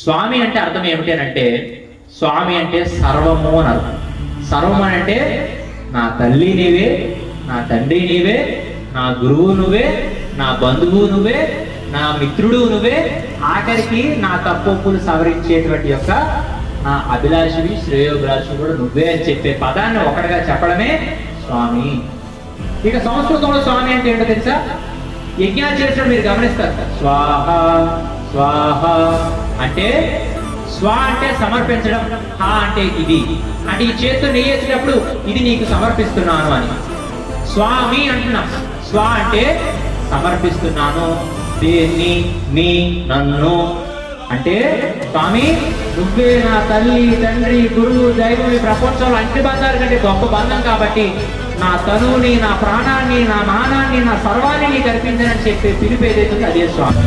స్వామి అంటే అర్థం ఏమిటి అంటే, స్వామి అంటే సర్వము అని అర్థం. సర్వం అని అంటే నా తల్లి నీవే, నా తండ్రి నీవే, నా గురువు నువ్వే, నా బంధువు నువ్వే, నా మిత్రుడు నువ్వే, ఆఖరికి నా తప్పులు సవరించేటువంటి యొక్క నా అభిలాషివి శ్రేయోభిలాషి కూడా నువ్వే అని చెప్పే పదాన్ని ఒకటిగా చెప్పడమే స్వామి. ఇక సంస్కృతంలో స్వామి అంటే ఏంటో తెలుసా? యజ్ఞాలు చేసినప్పుడు మీరు గమనిస్తారు, స్వాహ స్వాహ అంటే స్వ అంటే సమర్పించడం, హ అంటే ఇది, అంటే ఈ చేతితో నెయ్యేసినప్పుడు ఇది నీకు సమర్పిస్తున్నాను అని. స్వామి అంటున్నాం. స్వ అంటే సమర్పిస్తున్నాను, దేన్ని, మీ, నన్ను. అంటే స్వామి నువ్వే నా తల్లి, తండ్రి, గురువు, దైవం, ఈ ప్రపంచంలో అన్ని బంధాల కంటే గొప్ప బంధం కాబట్టి నా తనువుని, నా ప్రాణాన్ని, నా మానాన్ని, నా సర్వాన్ని నీకు అర్పించనని చెప్పి పిలిపేదైతుంది అదే స్వామి.